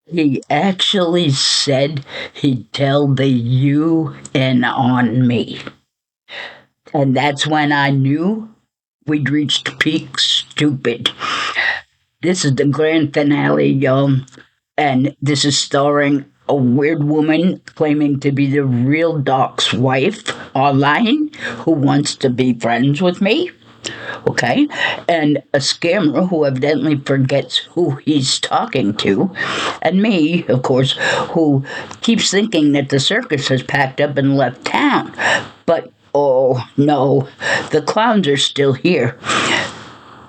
He actually said he'd tell the UN on me. And that's when I knew we'd reached peak stupid. This is the grand finale, y'all. And this is starring a weird woman claiming to be the real Doc's wife online who wants to be friends with me. Okay. And a scammer who evidently forgets who he's talking to. And me, of course, who keeps thinking that the circus has packed up and left town. But oh no, the clowns are still here.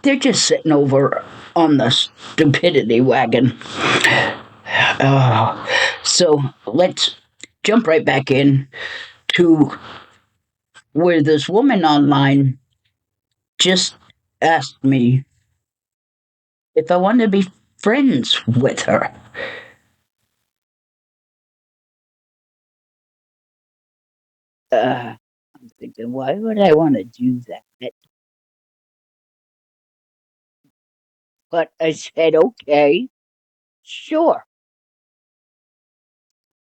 They're just sitting over on the stupidity wagon. So let's jump right back in to where this woman online just asked me if I wanted to be friends with her. I'm thinking, why would I want to do that? But I said, okay, sure.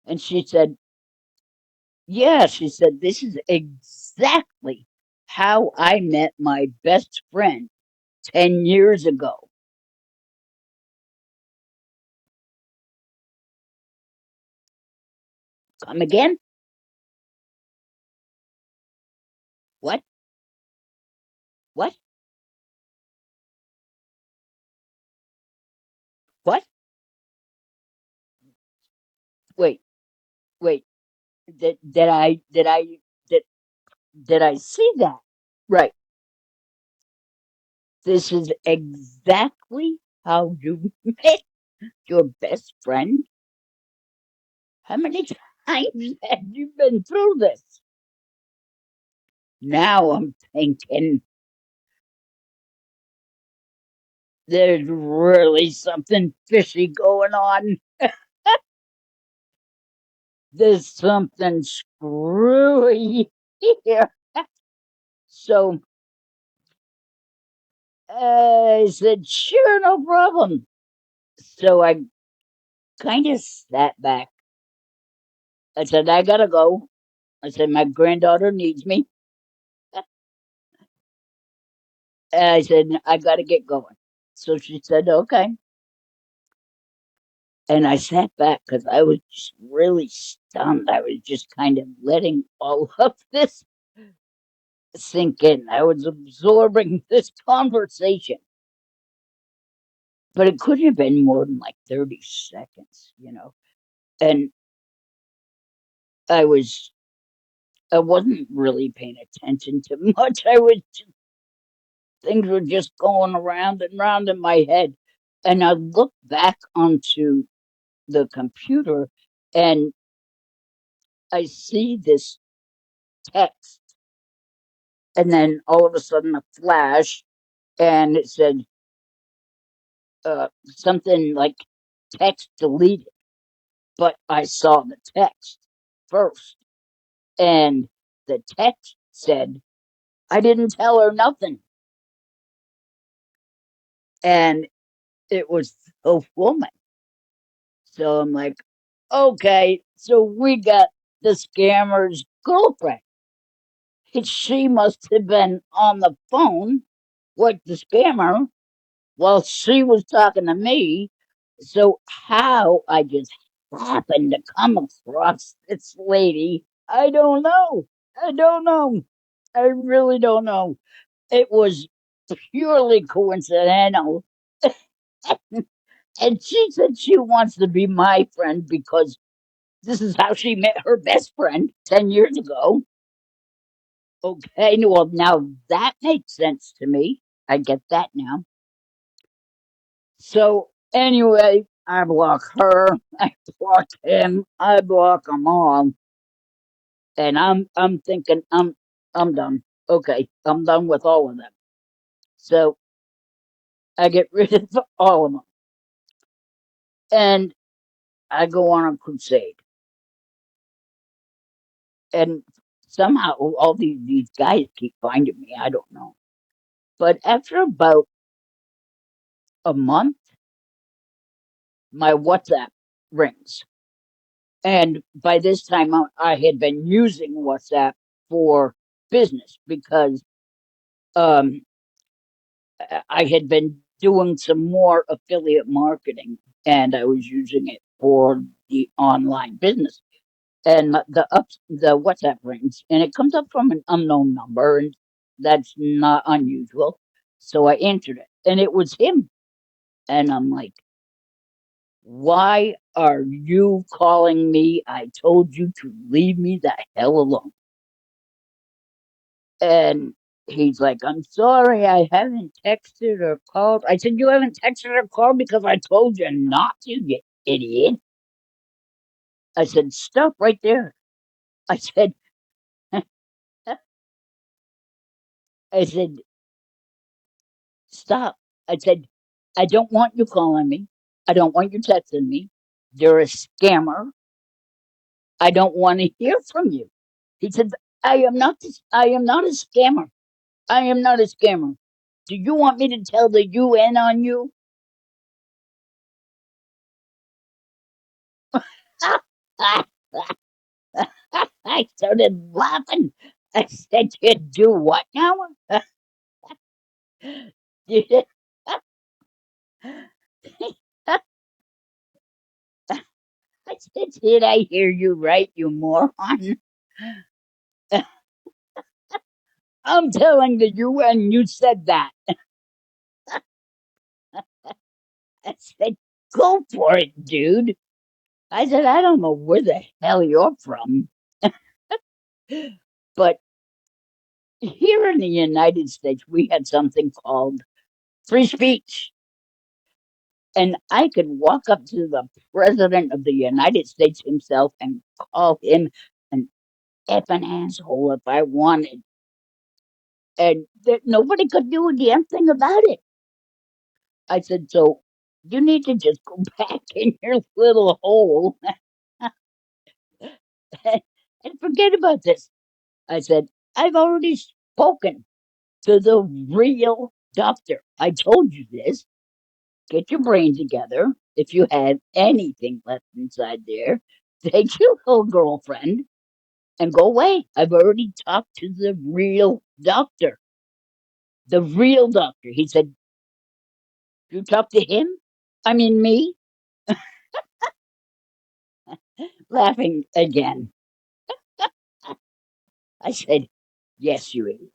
And she said, yeah, she said, this is exactly how I met my best friend 10 years ago. Come again? What? What? What? Wait, wait. Did did I see that? Right. This is exactly how you met your best friend. How many times have you been through this? Now I'm thinking there's really something fishy going on. There's something screwy here. So I said, sure, no problem. So I kind of sat back. I said, I gotta go. I said, my granddaughter needs me. I said, I gotta get going. So she said, okay. And I sat back because I was just really stunned. I was just kind of letting all of this sink in. I was absorbing this conversation. But it couldn't have been more than like 30 seconds, you know. And I was I wasn't really paying attention to much. Things were just going around and round in my head. And I looked back onto the computer and I see this text. And then all of a sudden a flash and it said something like text deleted. But I saw the text first. And the text said, I didn't tell her nothing. And it was a woman. So I'm like, okay, so we got the scammer's girlfriend. She must have been on the phone with the scammer while she was talking to me. So how I just happened to come across this lady, I don't know. I don't know. I really don't know. It was purely coincidental. And she said she wants to be my friend because this is how she met her best friend 10 years ago. Okay, well, now that makes sense to me. I get that now. So, anyway, I block her, I block him, I block them all. And I'm thinking, I'm done. Okay, I'm done with all of them. So, I get rid of all of them. And I go on a crusade. And somehow all these guys keep finding me. I don't know. But after about a month, my WhatsApp rings. And by this time, I had been using WhatsApp for business because um, I had been doing some more affiliate marketing and I was using it for the online business. And the WhatsApp rings and it comes up from an unknown number and that's not unusual. So I answered it and it was him. And I'm like, why are you calling me? I told you to leave me the hell alone. And he's like, I'm sorry, I haven't texted or called. I said, you haven't texted or called because I told you not to, you idiot. I said, stop right there. I said, I said, stop. I said, I don't want you calling me. I don't want you texting me. You're a scammer. I don't want to hear from you. He said, I am not a scammer. I am not a scammer. Do you want me to tell the UN on you? I started laughing. I said, you do what now? I said, did I hear you right, you moron? I'm telling the UN you said that. I said, go for it, dude. I said, I don't know where the hell you're from, but here in the United States, we had something called free speech. And I could walk up to the President of the United States himself and call him an effing asshole if I wanted. And nobody could do a damn thing about it. I said, so you need to just go back in your little hole and forget about this. I said, I've already spoken to the real doctor. I told you this. Get your brain together. If you have anything left inside there, take your little girlfriend and go away. I've already talked to the real doctor. The real doctor. He said, you talked to him? I mean, me? Laughing again. I said, yes, you idiot.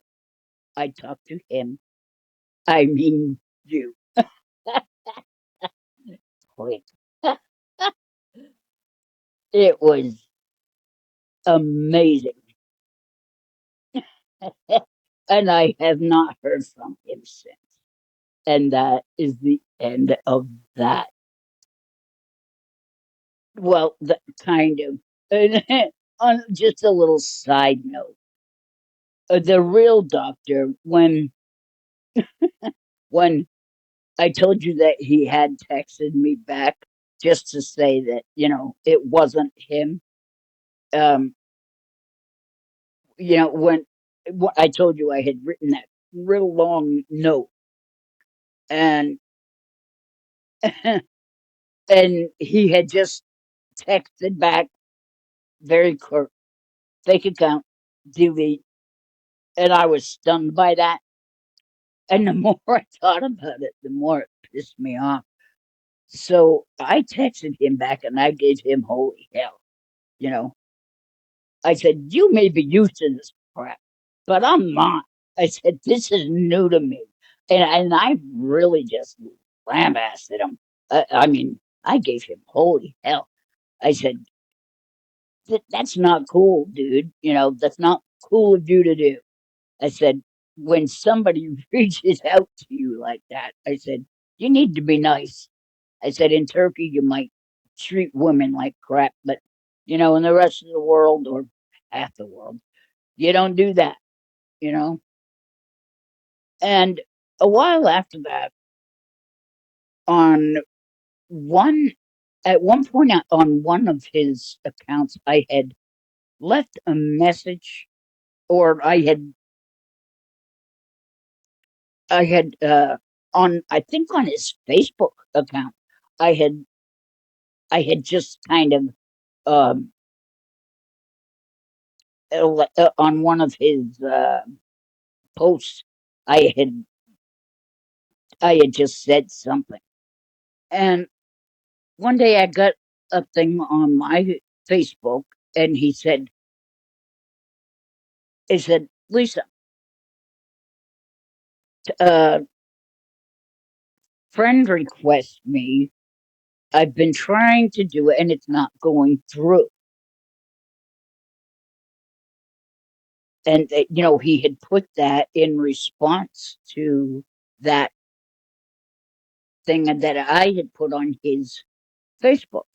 I talked to him. I mean, you. Quick. It was amazing. And I have not heard from him since. And that is the end of that. Well, kind of. And on just a little side note, the real doctor, when I told you that he had texted me back just to say that it wasn't him. Um, when I told you I had written that real long note, and and he had just texted back very curt, fake account, delete, and I was stunned by that. And the more I thought about it, the more it pissed me off. So I texted him back and I gave him holy hell. You know, I said, you may be used to this crap, but I'm not. I said, this is new to me. And I really just lambasted him. I mean, I gave him holy hell. I said, that's not cool, dude. That's not cool of you to do. I said, when somebody reaches out to you like that, I said, you need to be nice. I said, in Turkey, you might treat women like crap, but, in the rest of the world or half the world, you don't do that, you know? And a while after that, on one, at one point on one of his accounts, I had left a message or I had, on, I think on his Facebook account, I had I had just kind of um, on one of his posts, I had I had just said something, and one day I got a thing on my Facebook, and he said, Lisa, uh, friend request me. I've been trying to do it, and it's not going through. And he had put that in response to that thing that I had put on his Facebook,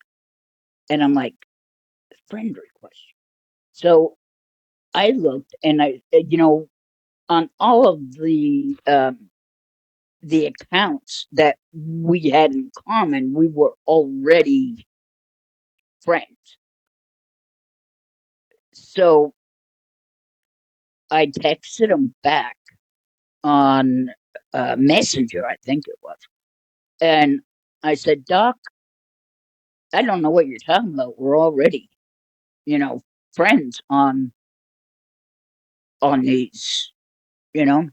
and I'm like, friend request. So I looked, and on all of the accounts that we had in common, we were already friends. So I texted him back on Messenger, I think it was, and I said, Doc, I don't know what you're talking about. We're already, you know, friends on these, you know,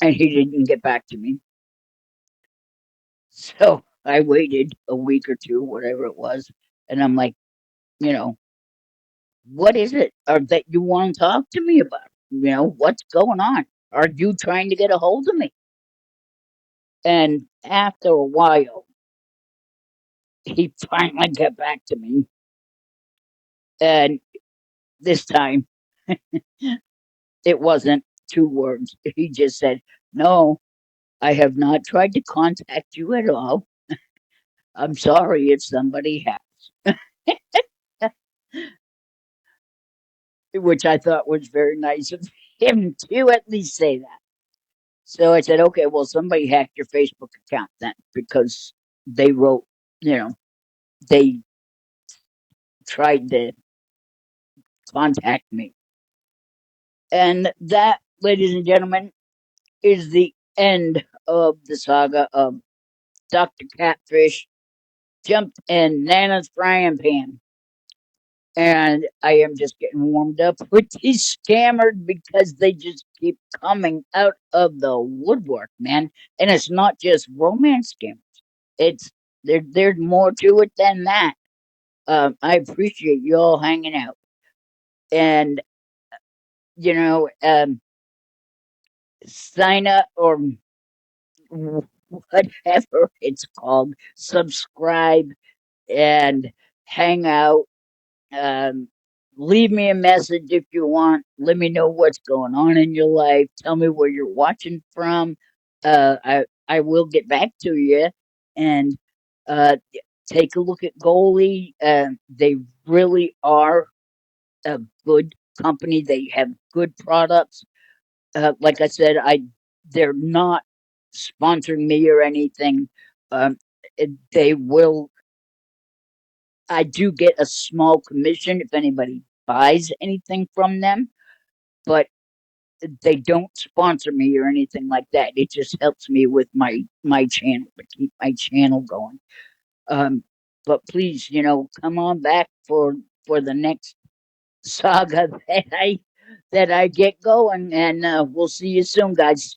and he didn't get back to me. So I waited a week or two, whatever it was, and I'm like, you know, what is it or that you want to talk to me about? What's going on? Are you trying to get a hold of me? And after a while, he finally got back to me. And this time, it wasn't two words. He just said, no, I have not tried to contact you at all. I'm sorry if somebody has, which I thought was very nice of him to at least say that. So I said, okay, well, somebody hacked your Facebook account then because they wrote, you know, they tried to contact me. And that, ladies and gentlemen, is the end of the saga of Dr. Catfish jumped in Nana's frying pan. And I am just getting warmed up with these scammers because they just keep coming out of the woodwork, man. And it's not just romance scammers. It's there's more to it than that. I appreciate you all hanging out, and sign up or whatever it's called. Subscribe and hang out. Um, Leave me a message if you want. Let me know what's going on in your life. Tell me where you're watching from. I will get back to you and uh, take a look at Goalie. They really are a good company. They have good products. Like I said, they're not sponsoring me or anything. They will. I do get a small commission if anybody buys anything from them, but they don't sponsor me or anything like that. It just helps me with my channel to keep my channel going. Um, but please, come on back for the next saga that I get going, and we'll see you soon, guys.